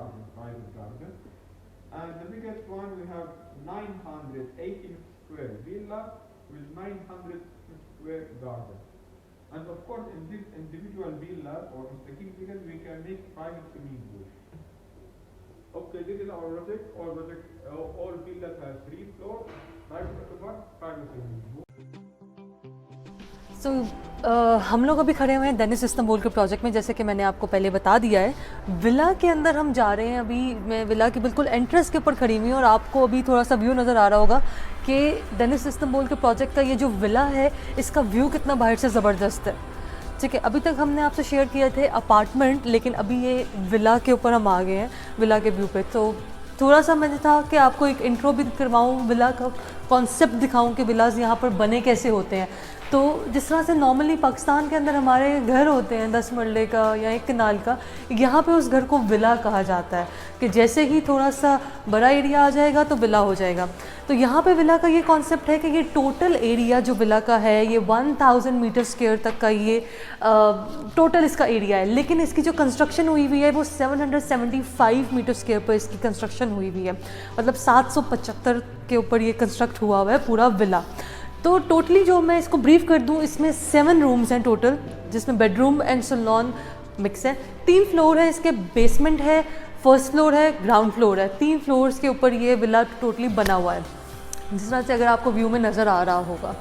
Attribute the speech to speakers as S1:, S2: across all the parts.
S1: garden, private garden. And the biggest one, we have 918 square villa with 900 square garden. And of course, in this individual villa or mustaqil villas, we can make private swimming pool. Okay, this is our project. Our project, all villas have 3 floors, private swimming pool.
S2: सो हम लोग अभी खड़े हुए हैं Dennis Istanbul के project में, जैसे कि मैंने आपको पहले बता दिया है। विला के अंदर हम जा रहे हैं। अभी मैं विला की बिल्कुल एंट्रेंस के ऊपर खड़ी हुई हूँ और आपको अभी थोड़ा सा व्यू नज़र आ रहा होगा कि डेनिस इस्तांबुल के प्रोजेक्ट का ये जो विला है, इसका व्यू कितना बाहर से ज़बरदस्त है। ठीक है, अभी तक हमने आपसे शेयर किए थे अपार्टमेंट, लेकिन अभी ये विला के ऊपर हम आ गए हैं, विला के व्यू पे। तो थोड़ा सा मैंने था कि आपको एक इंट्रो भी करवाऊँ, विला का कॉन्सेप्ट दिखाऊँ कि विलाज यहाँ पर बने कैसे होते हैं। तो जिस तरह से नॉर्मली पाकिस्तान के अंदर हमारे घर होते हैं 10 मरले का या 1 कनाल का, यहाँ पे उस घर को विला कहा जाता है कि जैसे ही थोड़ा सा बड़ा एरिया आ जाएगा तो विला हो जाएगा। तो यहाँ पे विला का ये कॉन्सेप्ट है कि ये टोटल एरिया जो विला का है, ये 1000 मीटर स्क्वायर तक का ये टोटल इसका एरिया है। लेकिन इसकी जो कंस्ट्रक्शन हुई हुई है वो 775 मीटर स्क्वायर पर इसकी कंस्ट्रक्शन हुई हुई है, मतलब 775 के ऊपर ये कंस्ट्रक्ट हुआ हुआ है पूरा विला। तो टोटली जो मैं इसको ब्रीफ कर दूं, इसमें 7 रूम्स हैं टोटल, जिसमें बेडरूम एंड सैलून मिक्स है। 3 फ्लोर है इसके, बेसमेंट है, फर्स्ट फ्लोर है, ग्राउंड फ्लोर है। 3 फ्लोर्स के ऊपर ये विला टोटली बना हुआ है, जिस तरह से अगर आपको व्यू में नज़र आ रहा होगा।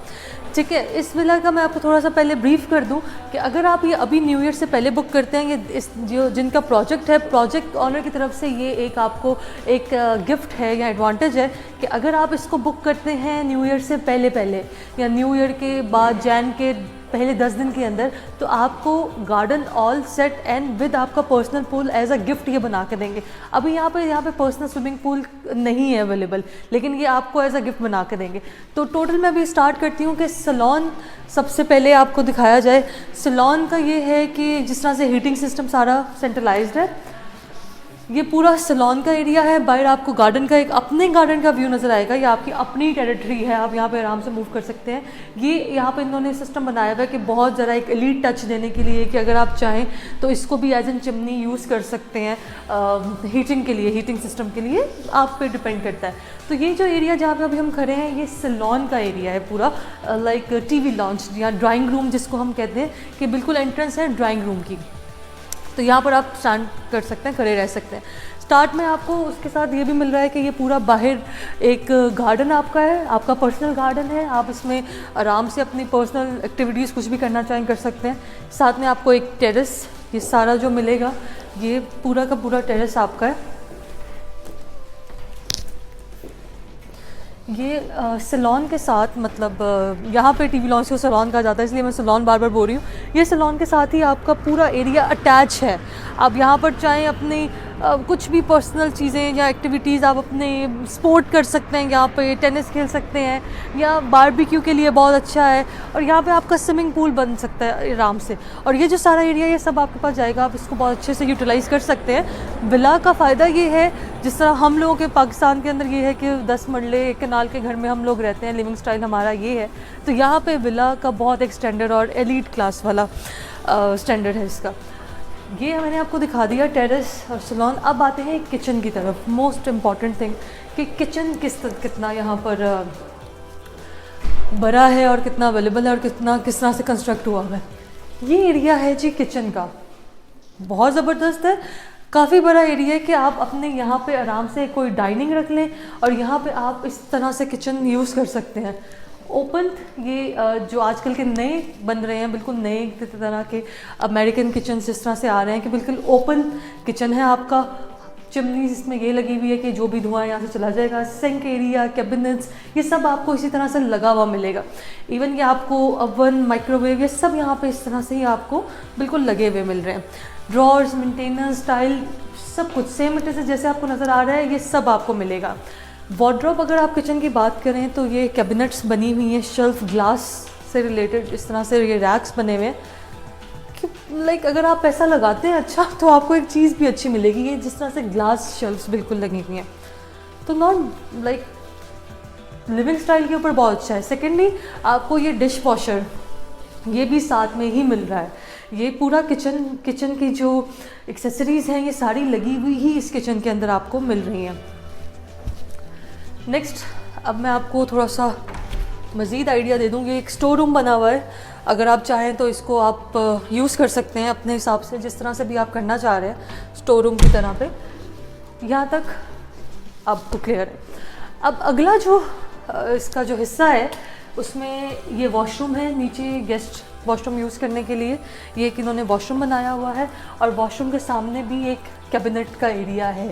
S2: ठीक है, इस विला का मैं आपको थोड़ा सा पहले ब्रीफ कर दूं कि अगर आप ये अभी न्यू ईयर से पहले बुक करते हैं, ये इस जो जिनका प्रोजेक्ट है, प्रोजेक्ट ऑनर की तरफ से ये एक आपको एक गिफ्ट है या एडवांटेज है कि अगर आप इसको बुक करते हैं न्यू ईयर से पहले या न्यू ईयर के बाद जैन के पहले 10 दिन के अंदर, तो आपको garden all set and with आपका personal pool as a gift ये बना के देंगे। अभी यहाँ पे पर्सनल स्विमिंग पूल नहीं है अवेलेबल, लेकिन ये आपको एज अ गिफ्ट बना के देंगे। तो टोटल मैं अभी स्टार्ट करती हूँ कि सैलून सबसे पहले आपको दिखाया जाए। सैलून का ये है कि जिस तरह से हीटिंग सिस्टम सारा सेंट्रलाइज्ड है, ये पूरा सैलून का एरिया है। बाहर आपको गार्डन का एक अपने गार्डन का व्यू नज़र आएगा, ये आपकी अपनी टेरिटरी है, आप यहाँ पे आराम से मूव कर सकते हैं। ये यहाँ पे इन्होंने सिस्टम बनाया हुआ है कि बहुत ज़रा एक एलीट टच देने के लिए कि अगर आप चाहें तो इसको भी एज एन चिमनी यूज़ कर सकते हैं हीटिंग के लिए, हीटिंग सिस्टम के लिए आप पे डिपेंड करता है। तो ये जो एरिया जहाँ पे अभी हम खड़े हैं, ये सैलून का एरिया है पूरा, लाइक टीवी लॉन्च या ड्राइंग रूम जिसको हम कहते हैं, कि बिल्कुल एंट्रेंस है ड्राइंग रूम की। तो यहाँ पर आप स्टैंड कर सकते हैं, खड़े रह सकते हैं। स्टार्ट में आपको उसके साथ ये भी मिल रहा है कि ये पूरा बाहर एक गार्डन आपका है, आपका पर्सनल गार्डन है। आप इसमें आराम से अपनी पर्सनल एक्टिविटीज़ कुछ भी करना चाहें कर सकते हैं। साथ में आपको एक टेरेस, ये सारा जो मिलेगा ये पूरा का पूरा टेरेस आपका है। ये सैलून के साथ, मतलब यहाँ पे टीवी लॉन्च को सैलून कहा जाता है, इसलिए मैं सैलून बार बार बोल रही हूँ। ये सैलून के साथ ही आपका पूरा एरिया अटैच है। आप यहाँ पर चाहें अपनी कुछ भी पर्सनल चीज़ें या एक्टिविटीज़ आप अपने स्पोर्ट कर सकते हैं, यहाँ पे टेनिस खेल सकते हैं या बारबेक्यू के लिए बहुत अच्छा है। और यहाँ पे आपका स्विमिंग पूल बन सकता है आराम से। और ये जो सारा एरिया ये सब आपके पास जाएगा, आप इसको बहुत अच्छे से यूटिलाइज़ कर सकते हैं। विला का फ़ायदा ये है, जिस तरह हम लोगों के पाकिस्तान के अंदर ये है कि 10 मरले 1 कनाल के घर में हम लोग रहते हैं, लिविंग स्टाइल हमारा ये है। तो यहाँ पे विला का बहुत एक स्टैंडर्ड और एलीट क्लास वाला स्टैंडर्ड है इसका। ये मैंने आपको दिखा दिया टेरेस और सैलून। अब आते हैं किचन की तरफ। मोस्ट इम्पॉर्टेंट थिंग कि किचन कितना यहाँ पर बड़ा है और कितना अवेलेबल है और किस तरह से कंस्ट्रक्ट हुआ है। ये एरिया है जी किचन का, बहुत ज़बरदस्त है। काफ़ी बड़ा एरिया है कि आप अपने यहाँ पे आराम से कोई डाइनिंग रख लें और यहाँ पे आप इस तरह से किचन यूज़ कर सकते हैं। ओपन, ये जो आजकल के नए बन रहे हैं, बिल्कुल नए तरह के अमेरिकन किचन जिस तरह से आ रहे हैं कि बिल्कुल ओपन किचन है आपका। चिमनी इसमें ये लगी हुई है कि जो भी धुआं यहाँ से चला जाएगा। सिंक एरिया, कैबिनेट्स, ये सब आपको इसी तरह से लगा हुआ मिलेगा। इवन कि आपको ओवन, माइक्रोवेव, ये सब यहाँ पे इस तरह से ही आपको बिल्कुल लगे हुए मिल रहे हैं। ड्रॉर्स, मेंटेनेंस, टाइल, सब कुछ सेम मटेरियल जैसे आपको नज़र आ रहा है, ये सब आपको मिलेगा। वार्डरोब, अगर आप किचन की बात करें तो ये कैबिनेट्स बनी हुई हैं, शेल्फ ग्लास से रिलेटेड इस तरह से ये रैक्स बने हुए हैं कि लाइक अगर आप पैसा लगाते हैं अच्छा तो आपको एक चीज़ भी अच्छी मिलेगी। ये जिस तरह से ग्लास शेल्फ्स बिल्कुल लगी हुई हैं, तो नॉट लाइक लिविंग स्टाइल के ऊपर बहुत अच्छा है। सेकेंडली आपको ये डिश वॉशर ये भी साथ में ही मिल रहा है। ये पूरा किचन की जो एक्सेसरीज़ हैं ये सारी लगी हुई ही इस किचन के अंदर आपको मिल रही हैं। नेक्स्ट अब मैं आपको थोड़ा सा मज़ीद आइडिया दे दूँगी। एक स्टोर रूम बना हुआ है, अगर आप चाहें तो इसको आप यूज़ कर सकते हैं अपने हिसाब से, जिस तरह से भी आप करना चाह रहे हैं स्टोर रूम की तरह पे। यहाँ तक आपको क्लियर है। अब अगला जो इसका जो हिस्सा है उसमें ये वॉशरूम है, नीचे गेस्ट वॉशरूम यूज़ करने के लिए ये एक इन्होंने वॉशरूम बनाया हुआ है, और वॉशरूम के सामने भी एक कैबिनेट का एरिया है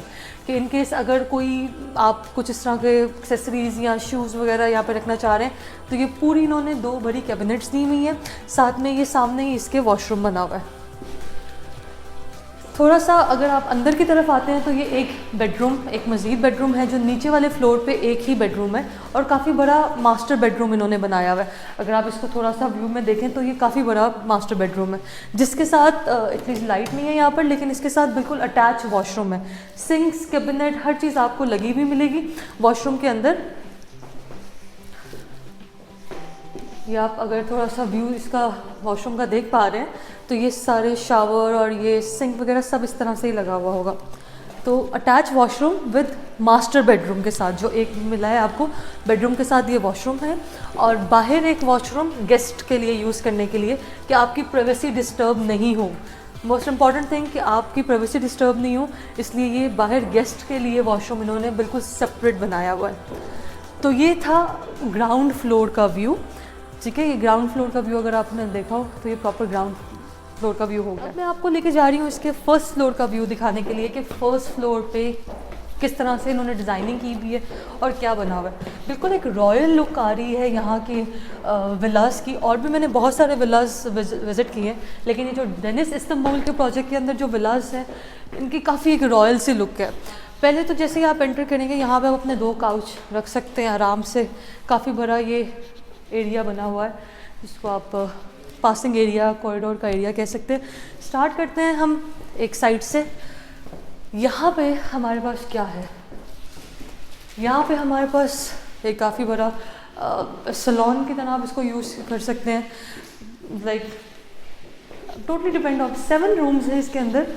S2: कि इन केस अगर कोई आप कुछ इस तरह के एक्सेसरीज़ या शूज़ वगैरह यहाँ पे रखना चाह रहे हैं तो ये पूरी इन्होंने 2 बड़ी कैबिनेट्स दी हुई हैं, साथ में ये सामने ही इसके वॉशरूम बना हुआ है। थोड़ा सा अगर आप अंदर की तरफ आते हैं तो ये एक बेडरूम, एक मज़ीद बेडरूम है जो नीचे वाले फ्लोर पे एक ही बेडरूम है, और काफ़ी बड़ा मास्टर बेडरूम इन्होंने बनाया हुआ है। अगर आप इसको थोड़ा सा व्यू में देखें तो ये काफ़ी बड़ा मास्टर बेडरूम है, जिसके साथ एटलीस्ट लाइट नहीं है यहाँ पर, लेकिन इसके साथ बिल्कुल अटैच वॉशरूम है। सिंक्स, कैबिनेट, हर चीज़ आपको लगी हुई मिलेगी वॉशरूम के अंदर। ये आप अगर थोड़ा सा व्यू इसका वॉशरूम का देख पा रहे हैं तो ये सारे शावर और ये सिंक वगैरह सब इस तरह से ही लगा हुआ होगा। तो attach washroom with master bedroom के साथ जो एक मिला है आपको, बेडरूम के साथ ये वॉशरूम है, और बाहर एक वॉशरूम गेस्ट के लिए यूज़ करने के लिए कि आपकी प्राइवेसी डिस्टर्ब नहीं हो। मोस्ट इम्पॉर्टेंट थिंग कि आपकी प्राइवेसी डिस्टर्ब नहीं हो, इसलिए ये बाहर गेस्ट के लिए वॉशरूम इन्होंने बिल्कुल सेपरेट बनाया हुआ है। तो ये था ग्राउंड फ्लोर का व्यू, ठीक है। ये ग्राउंड फ्लोर का व्यू अगर आपने देखा हो तो ये प्रॉपर ग्राउंड फ्लोर का व्यू हो गया। अब मैं आपको लेके जा रही हूँ इसके फर्स्ट फ्लोर का व्यू दिखाने के लिए कि फर्स्ट फ्लोर पे किस तरह से इन्होंने डिज़ाइनिंग की हुई है और क्या बना हुआ है। बिल्कुल एक रॉयल लुक आ रही है यहाँ के विलास की, और भी मैंने बहुत सारे विलास विज़िट किए हैं, लेकिन ये जो डेनिस इस्तांबुल के प्रोजेक्ट के अंदर जो विलास हैं इनकी काफ़ी एक रॉयल सी लुक है। पहले तो जैसे ही आप एंटर करेंगे यहाँ पे आप अपने 2 काउच रख सकते हैं आराम से। काफ़ी बड़ा ये एरिया बना हुआ है जिसको आप पासिंग एरिया, कॉरिडोर का एरिया कह सकते हैं। स्टार्ट करते हैं हम एक साइड से। यहाँ पे हमारे पास क्या है, यहाँ पे हमारे पास एक काफ़ी बड़ा सलोन की तरह आप इसको यूज़ कर सकते हैं। Like totally depend on 7 rooms है इसके अंदर।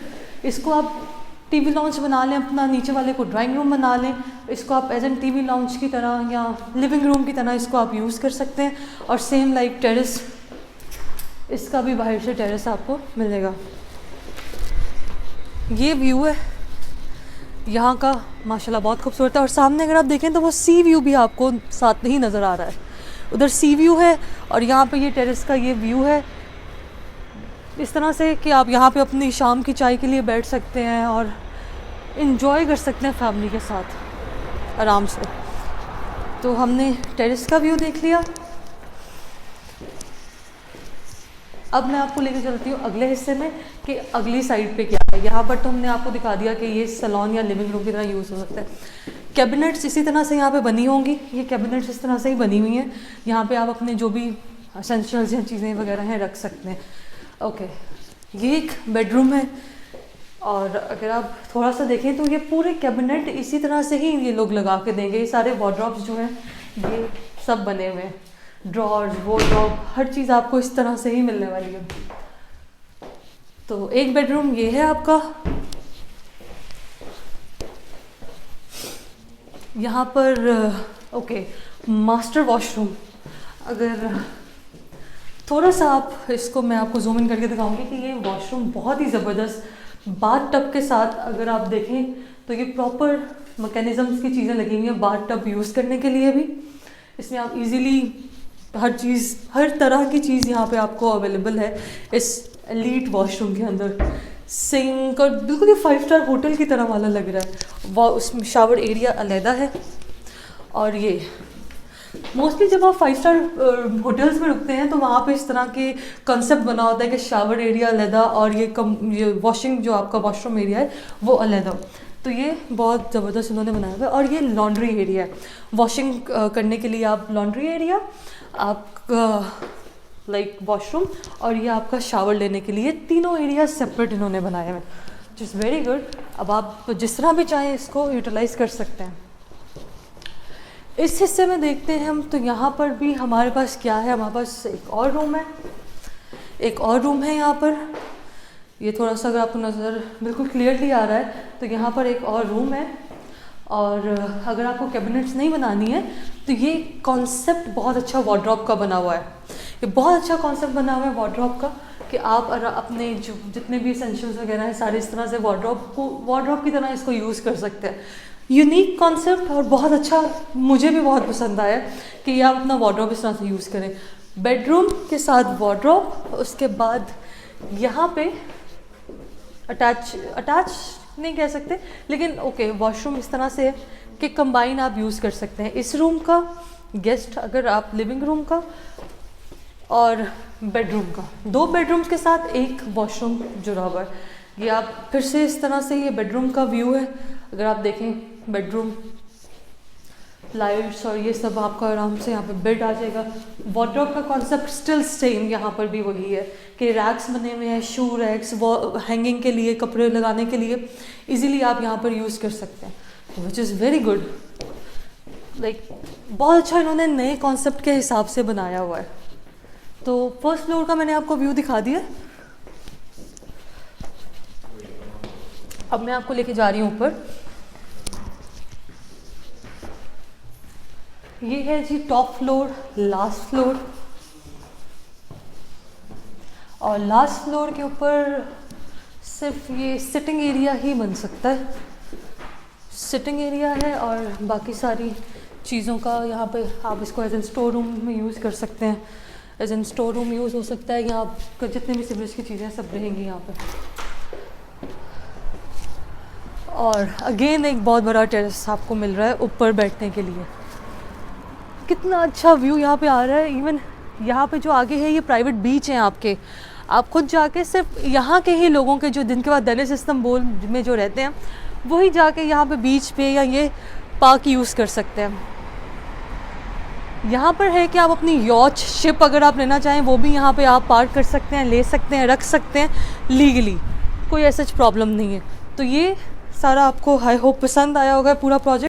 S2: इसको आप टीवी लॉन्च बना लें, अपना नीचे वाले को ड्राइंग रूम बना लें, इसको आप एज एन टीवी लॉन्च की तरह या लिविंग रूम की तरह इसको आप यूज़ कर सकते हैं। और सेम लाइक टेरेस, इसका भी बाहर से टेरेस आपको मिलेगा। ये व्यू है यहाँ का, माशाल्लाह बहुत खूबसूरत है। और सामने अगर आप देखें तो वो सी व्यू भी आपको साथ में ही नज़र आ रहा है। उधर सी व्यू है और यहाँ पे ये टेरेस का ये व्यू है, इस तरह से कि आप यहाँ पे अपनी शाम की चाय के लिए बैठ सकते हैं और इन्जॉय कर सकते हैं फैमिली के साथ आराम से। तो हमने टेरेस का व्यू देख लिया। अब मैं आपको लेकर चलती हूँ अगले हिस्से में कि अगली साइड पे क्या है। यहाँ पर तो हमने आपको दिखा दिया कि ये सलोन या लिविंग रूम की तरह यूज़ हो सकता है। कैबिनेट्स इसी तरह से यहाँ पे बनी होंगी, ये कैबिनेट्स इस तरह से ही बनी हुई हैं। यहाँ पे आप अपने जो भी एसेंशियल्स या चीज़ें वगैरह हैं रख सकते हैं। ओके, ये एक बेडरूम है और अगर आप थोड़ा सा देखें तो ये पूरे कैबिनेट इसी तरह से ही ये लोग लगा के देंगे। ये सारे वार्डरोब्स जो हैं ये सब बने हुए हैं, ड्रॉर्स, वार्डरोब, हर चीज़ आपको इस तरह से ही मिलने वाली है। तो एक बेडरूम ये है आपका। यहाँ पर ओके, मास्टर वॉशरूम। अगर थोड़ा सा आप इसको, मैं आपको जूम इन करके दिखाऊंगी कि ये वॉशरूम बहुत ही ज़बरदस्त बाथ टब के साथ अगर आप देखें तो ये प्रॉपर मैकेनिज़म्स की चीज़ें लगी हुई हैं बाथ टब यूज़ करने के लिए भी। इसमें आप इजीली हर चीज़, हर तरह की चीज़ यहाँ पे आपको अवेलेबल है इस एलीट वॉशरूम के अंदर। सिंक और बिल्कुल ये 5 स्टार होटल की तरह वाला लग रहा है। वो उसमें शावर एरिया अलहदा है। और ये मोस्टली जब आप 5 स्टार होटल्स में रुकते हैं तो वहाँ पे इस तरह के कंसेप्ट बना होता है कि शावर एरिया अलहदा और ये वॉशिंग जो आपका वॉशरूम एरिया है वो अलहदा। तो ये बहुत ज़बरदस्त उन्होंने बनाया हुआ है। और ये लॉन्ड्री एरिया है, वॉशिंग करने के लिए आप लॉन्ड्री एरिया, आपका लाइक वॉशरूम और ये आपका शावर लेने के लिए, तीनों एरिया सेपरेट इन्होंने बनाए हुए, विच इज़ वेरी गुड। अब आप जिस तरह भी चाहें इसको यूटिलाइज़ कर सकते हैं। इस हिस्से में देखते हैं हम तो यहाँ पर भी हमारे पास क्या है, हमारे पास एक और रूम है एक और रूम है यहाँ पर, ये थोड़ा सा अगर आपको नज़र बिल्कुल क्लियरली आ रहा है तो यहाँ पर एक और रूम है। और अगर आपको कैबिनेट्स नहीं बनानी है तो ये कॉन्सेप्ट बहुत अच्छा वार्डरोब का बना हुआ है। ये बहुत अच्छा कॉन्सेप्ट बना हुआ है वार्डरोब का कि आप अपने जो जितने भी एसेंशियल्स वगैरह हैं सारे इस तरह से वार्डरोब की तरह इसको यूज़ कर सकते हैं। यूनिक कॉन्सेप्ट और बहुत अच्छा, मुझे भी बहुत पसंद आया कि ये आप अपना वार्डरोब इस तरह से यूज़ करें। बेडरूम के साथ वार्डरोब, उसके बाद यहाँ पे अटैच नहीं कह सकते लेकिन ओके, वॉशरूम इस तरह से है कि कंबाइन आप यूज़ कर सकते हैं इस रूम का, गेस्ट अगर आप लिविंग रूम का और बेडरूम का, 2 बेडरूम्स के साथ एक वॉशरूम जुड़ा हुआ है। ये आप फिर से इस तरह से, ये बेडरूम का व्यू है। अगर आप देखें बेडरूम, लाइट्स और ये सब आपका आराम से यहाँ पे बेड आ जाएगा। वार्डरोब का कॉन्सेप्ट स्टिल सेम यहाँ पर भी वही है कि रैक्स बने हुए हैं, शू रैक्स, हैंगिंग के लिए, कपड़े लगाने के लिए इजीली आप यहाँ पर यूज़ कर सकते हैं, which is very good. Like बहुत अच्छा इन्होंने नए कॉन्सेप्ट के हिसाब से बनाया हुआ है। तो फर्स्ट फ्लोर का मैंने आपको व्यू दिखा दिया। अब मैं आपको लेके जा रही हूँ ऊपर। ये है जी टॉप फ्लोर, लास्ट फ्लोर। और लास्ट फ्लोर के ऊपर सिर्फ ये सिटिंग एरिया ही बन सकता है, सिटिंग एरिया है और बाकी सारी चीज़ों का यहाँ पे आप इसको एज एन स्टोर रूम में यूज़ कर सकते हैं। As an store room use हो सकता है, यहाँ आपका जितने भी सीवरेज की चीज़ें सब रहेंगी यहाँ पे। और अगेन एक बहुत बड़ा टेरेस आपको मिल रहा है ऊपर बैठने के लिए। कितना अच्छा व्यू यहाँ पे आ रहा है। इवन यहाँ पे जो आगे है ये प्राइवेट बीच हैं आपके, आप खुद जाके सिर्फ यहाँ के ही लोगों के जो दिन के बाद डेनिस इस्तांबुल में जो रहते हैं वही जाके यहाँ पे बीच पे या ये पार्क यूज़ कर सकते हैं। यहाँ पर है कि आप अपनी यॉच शिप अगर आप लेना चाहें वो भी यहाँ पे आप पार्क कर सकते हैं, ले सकते हैं, रख सकते हैं लीगली, कोई ऐसा प्रॉब्लम नहीं है। तो ये सारा आपको आई होप पसंद आया होगा पूरा प्रोजेक्ट।